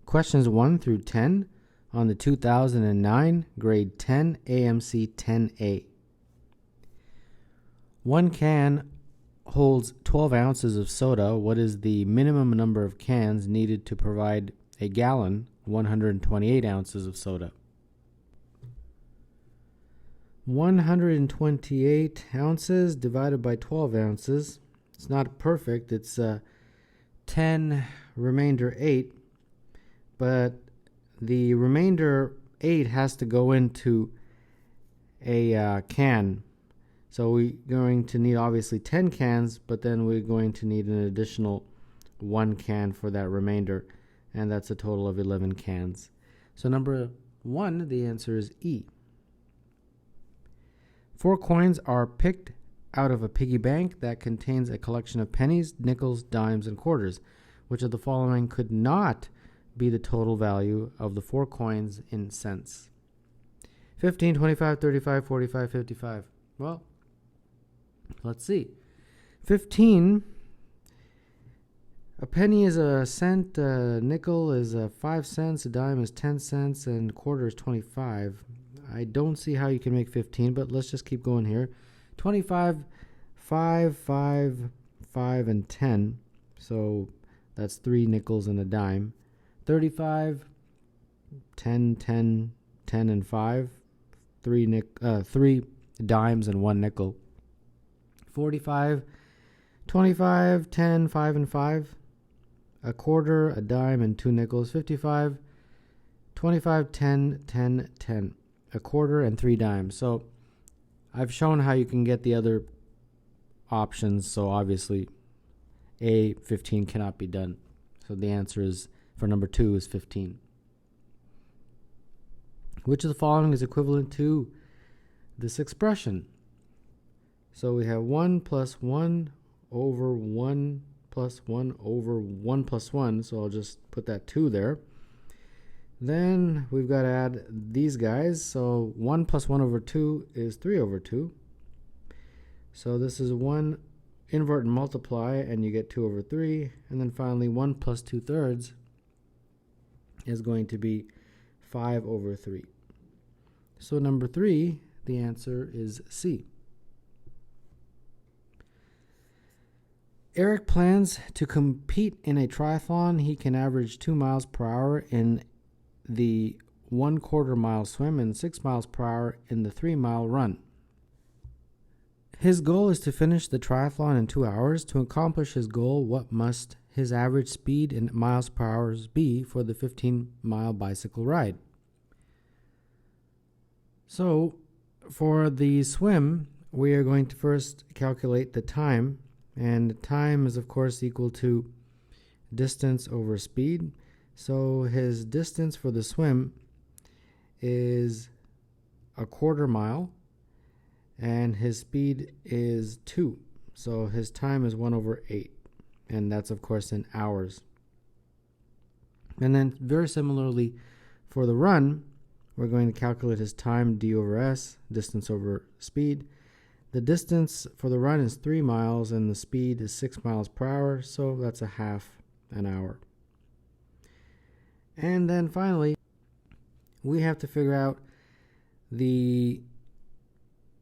questions 1 through 10 on the 2009 grade 10 AMC 10A. One can holds 12 ounces of soda. What is the minimum number of cans needed to provide a gallon, 128 ounces of soda? 128 ounces divided by 12 ounces. It's not perfect. It's 10 remainder 8. But the remainder 8 has to go into a can. So we're going to need obviously 10 cans, but then we're going to need an additional 1 can for that remainder. And that's a total of 11 cans. So number 1, the answer is E. 4 coins are picked out of a piggy bank that contains a collection of pennies, nickels, dimes, and quarters. Which of the following could not be the total value of the 4 coins in cents? 15, 25, 35, 45, 55. Well, let's see. 15, a penny is a cent, a nickel is 5 cents, a dime is 10 cents, and a quarter is 25. I don't see how you can make 15, but let's just keep going here. 25, 5, 5, 5, and 10. So that's 3 nickels and a dime. 35, 10, 10, 10, and 5. 3 dimes and 1 nickel. 45, 25, 10, 5, and 5. A quarter, a dime, and 2 nickels. 55, 25, 10, 10, 10. A quarter and 3 dimes. So I've shown how you can get the other options. So obviously A, 15 cannot be done. So the answer is, for number 2, is 15. Which of the following is equivalent to this expression? So we have 1 plus 1 over 1 plus 1 over 1 plus 1. So I'll just put that 2 there. Then we've got to add these guys. So 1 plus 1 over 2 is 3 over 2. So this is 1 invert and multiply, and you get 2 over 3. And then finally 1 plus 2/3 is going to be 5 over 3. So number 3, the answer is C. Eric plans to compete in a triathlon. He can average 2 miles per hour in the 1/4 mile swim and 6 miles per hour in the 3-mile run. His goal is to finish the triathlon in 2 hours. To accomplish his goal, what must his average speed in miles per hour be for the 15-mile bicycle ride? So for the swim, we are going to first calculate the time. And time is, of course, equal to distance over speed. So his distance for the swim is 1/4 mile, and his speed is 2. So his time is 1 over 8, and that's, of course, in hours. And then very similarly for the run, we're going to calculate his time, d over s, distance over speed. The distance for the run is 3 miles, and the speed is 6 miles per hour, so that's a half an hour. And then finally, we have to figure out the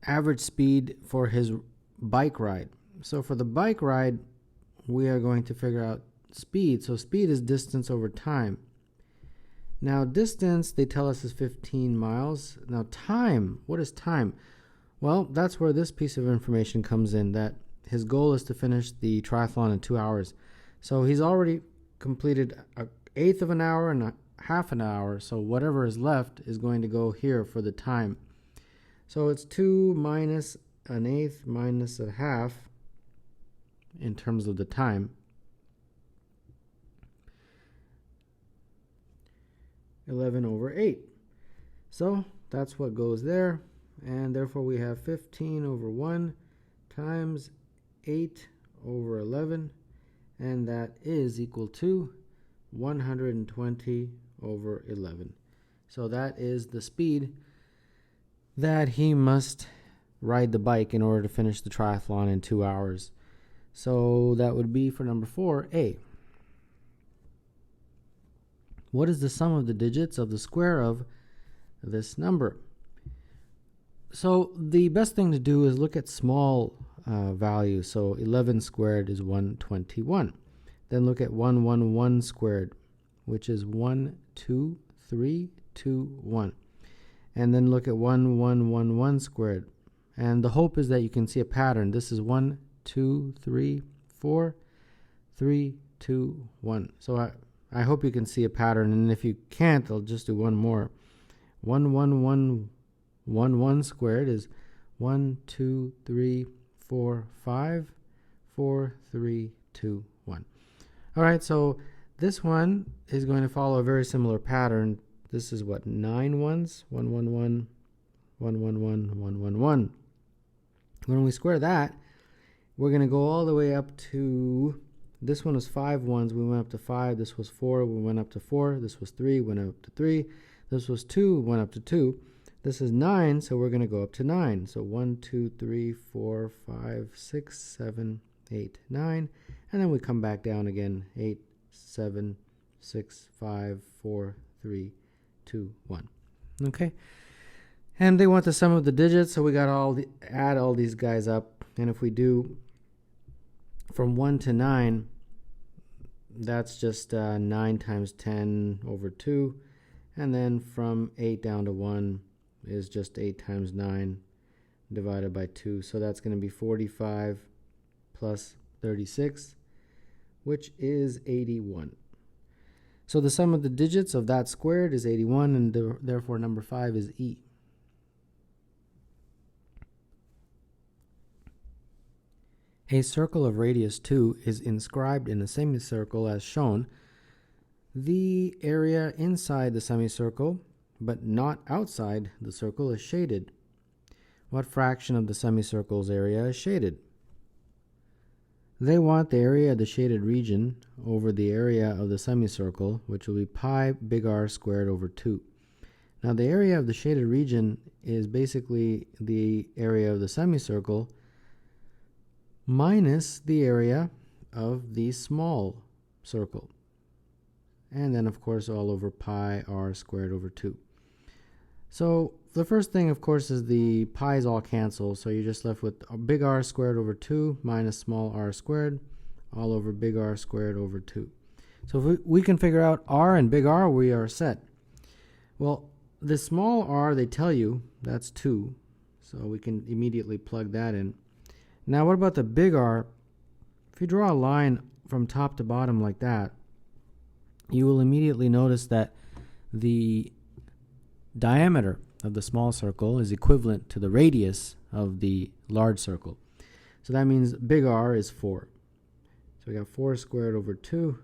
average speed for his bike ride. So for the bike ride, we are going to figure out speed. So speed is distance over time. Now distance, they tell us, is 15 miles. Now time, what is time? Well, that's where this piece of information comes in, that his goal is to finish the triathlon in 2 hours. So he's already completed 1/8 of an hour and 1/2 an hour. So whatever is left is going to go here for the time. So it's 2 minus 1/8 minus 1/2 in terms of the time. 11 over 8. So that's what goes there. And therefore we have 15 over 1 times 8 over 11. And that is equal to 120 over 11. So that is the speed that he must ride the bike in order to finish the triathlon in 2 hours. So that would be for number 4, A. What is the sum of the digits of the square of this number? So the best thing to do is look at small values. So 11 squared is 121. Then look at 111 squared, which is 1, 2, 3, 2, 1. And then look at 1111 squared. And the hope is that you can see a pattern. This is 1, 2, 3, 4, 3, 2, 1. So I hope you can see a pattern. And if you can't, I'll just do one more. 11111 squared is 1, 2, 3, 4, 5, 4, 3, 2, 1. All right, so this one is going to follow a very similar pattern. This is what, 9 ones? 111, 111, 111. When we square that, we're going to go all the way up to, this one was 5 ones, we went up to 5. This was 4, we went up to 4. This was 3, went up to 3. This was 2, went up to 2. This is 9, so we're going to go up to 9. So 1, 2, 3, 4, 5, 6, 7, 8, 9. And then we come back down again. 8, 7, 6, 5, 4, 3, 2, 1. Okay. And they want the sum of the digits, so we got to add all these guys up. And if we do from 1 to 9, that's just 9 times 10 over 2. And then from 8 down to 1 is just 8 times 9 divided by 2. So that's going to be 45 plus 36, which is 81. So the sum of the digits of that squared is 81, and therefore number 5 is E. A circle of radius 2 is inscribed in a semicircle as shown. The area inside the semicircle, but not outside the circle, is shaded. What fraction of the semicircle's area is shaded? They want the area of the shaded region over the area of the semicircle, which will be pi big R squared over 2. Now the area of the shaded region is basically the area of the semicircle minus the area of the small circle. And then, of course, all over pi r squared over 2. So the first thing, of course, is the pi's all cancel. So you're just left with big R squared over 2 minus small r squared all over big R squared over 2. So if we can figure out r and big R, we are set. Well, the small r, they tell you, that's 2. So we can immediately plug that in. Now, what about the big R? If you draw a line from top to bottom like that, you will immediately notice that the diameter of the small circle is equivalent to the radius of the large circle. So that means big R is 4. So we got 4 squared over 2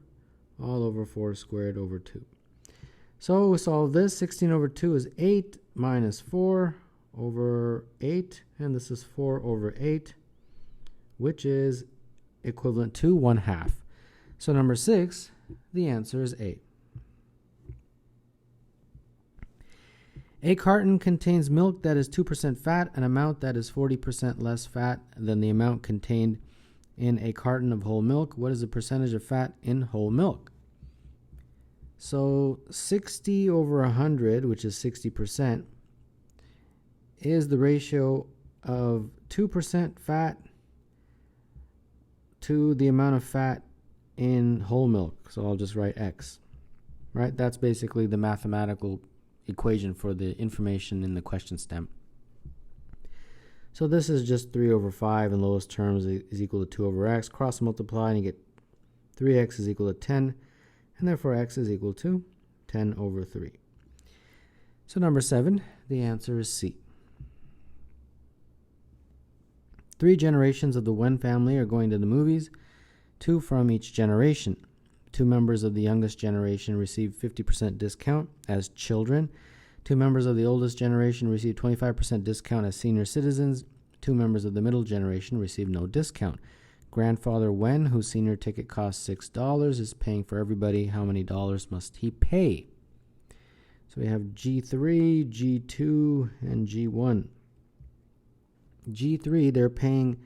all over 4 squared over 2. So we solve this. 16 over 2 is 8 minus 4 over 8. And this is 4 over 8, which is equivalent to 1/2. So number 6, the answer is A. A carton contains milk that is 2% fat, an amount that is 40% less fat than the amount contained in a carton of whole milk. What is the percentage of fat in whole milk? So 60 over 100, which is 60%, is the ratio of 2% fat to the amount of fat in whole milk. So I'll just write X. Right? That's basically the mathematical equation for the information in the question stem. So this is just 3 over 5 in lowest terms is equal to 2 over x. Cross multiply and you get 3x is equal to 10, and therefore x is equal to 10 over 3. So number 7, the answer is C. 3 generations of the Wen family are going to the movies, 2 from each generation. 2 members of the youngest generation receive 50% discount as children. 2 members of the oldest generation receive 25% discount as senior citizens. 2 members of the middle generation receive no discount. Grandfather Wen, whose senior ticket costs $6, is paying for everybody. How many dollars must he pay? So we have G3, G2, and G1. G3, they're paying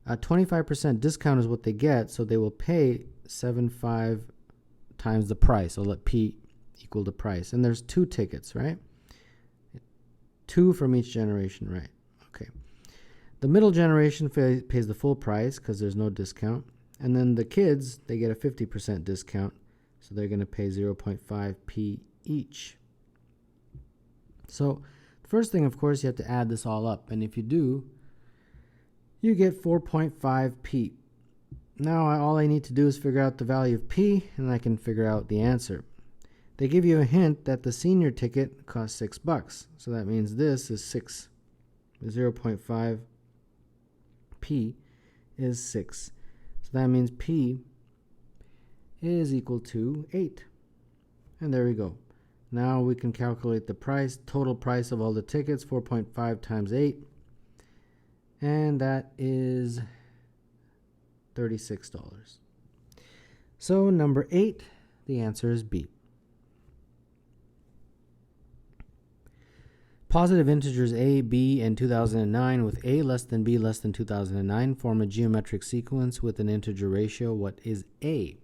a 25% discount is what they get, so they will pay 75 times the price. I'll let P equal to price. And there's 2 tickets, right? 2 from each generation, right? Okay. The middle generation pays the full price because there's no discount. And then the kids, they get a 50% discount. So they're going to pay 0.5p each. So the first thing, of course, you have to add this all up. And if you do, you get 4.5p. Now all I need to do is figure out the value of p, and I can figure out the answer. They give you a hint that the senior ticket costs $6. So that means this is 6. 0.5p is 6. So that means p is equal to 8. And there we go. Now we can calculate the price, total price of all the tickets, 4.5 times 8. And that is $36. So number 8, the answer is B. Positive integers a, b, and 2009 with a less than b less than 2009 form a geometric sequence with an integer ratio. What is a?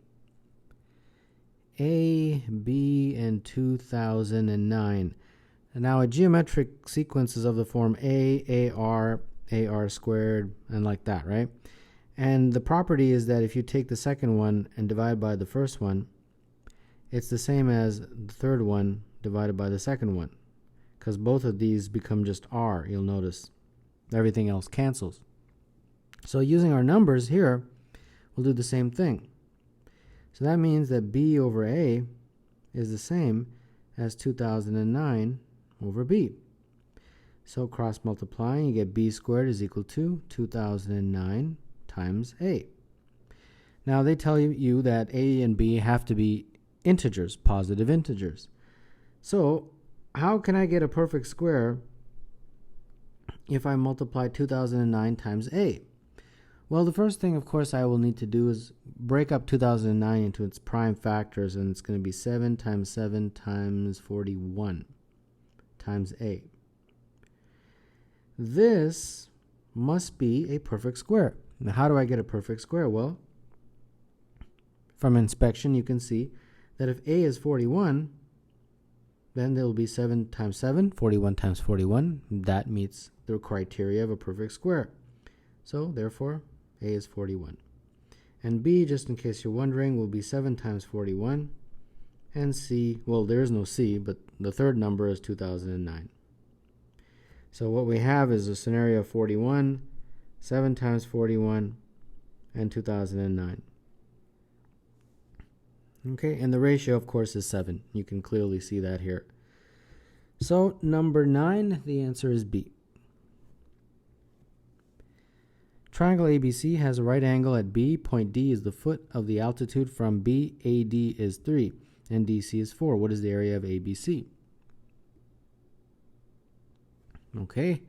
A, b, and 2009. And now a geometric sequence is of the form a, ar, ar squared, and like that, right? And the property is that if you take the second one and divide by the first one, it's the same as the third one divided by the second one. Because both of these become just r, you'll notice. Everything else cancels. So using our numbers here, we'll do the same thing. So that means that b over a is the same as 2009 over b. So cross multiplying, you get b squared is equal to 2009 times a. Now they tell you that a and b have to be integers, positive integers. So how can I get a perfect square if I multiply 2009 times a? Well, the first thing, of course, I will need to do is break up 2009 into its prime factors, and it's going to be 7 times 7 times 41 times a. This must be a perfect square. Now, how do I get a perfect square? Well, from inspection, you can see that if a is 41, then there will be 7 times 7, 41 times 41. That meets the criteria of a perfect square. So, therefore, a is 41. And b, just in case you're wondering, will be 7 times 41. And c, well, there is no c, but the third number is 2009. So what we have is a scenario of 41, 7 times 41, and 2009. Okay, and the ratio, of course, is 7. You can clearly see that here. So, number 9, the answer is B. Triangle ABC has a right angle at B. Point D is the foot of the altitude from B. AD is 3, and DC is 4. What is the area of ABC? Okay.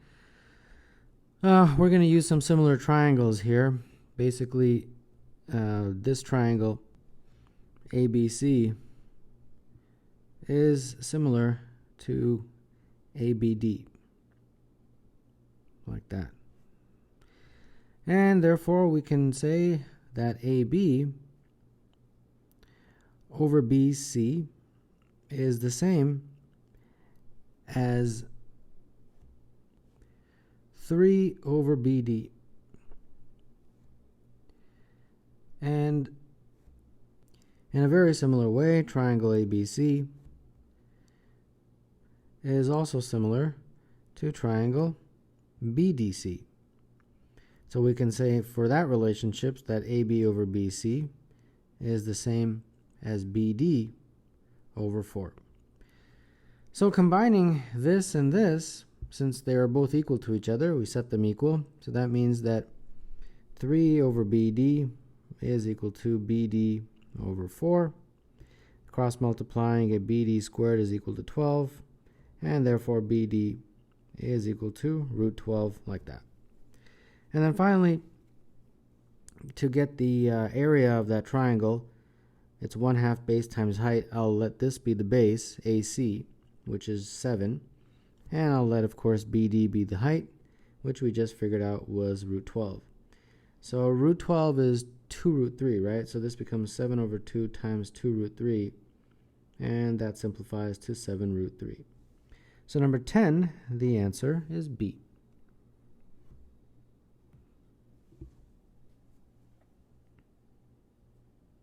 We're going to use some similar triangles here. Basically, this triangle ABC is similar to ABD, like that. And therefore we can say that AB over BC is the same as 3 over BD. And in a very similar way, triangle ABC is also similar to triangle BDC. So we can say for that relationship that AB over BC is the same as BD over 4. So combining this and this, since they are both equal to each other, we set them equal. So that means that 3 over BD is equal to BD over 4. Cross multiplying, a BD squared is equal to 12, and therefore BD is equal to root 12, like that. And then finally, to get the area of that triangle, it's 1/2 base times height. I'll let this be the base, AC, which is 7. And I'll let, of course, BD be the height, which we just figured out was root 12. So root 12 is 2 root 3, right? So this becomes 7 over 2 times 2 root 3. and that simplifies to 7 root 3. So number 10, the answer is B.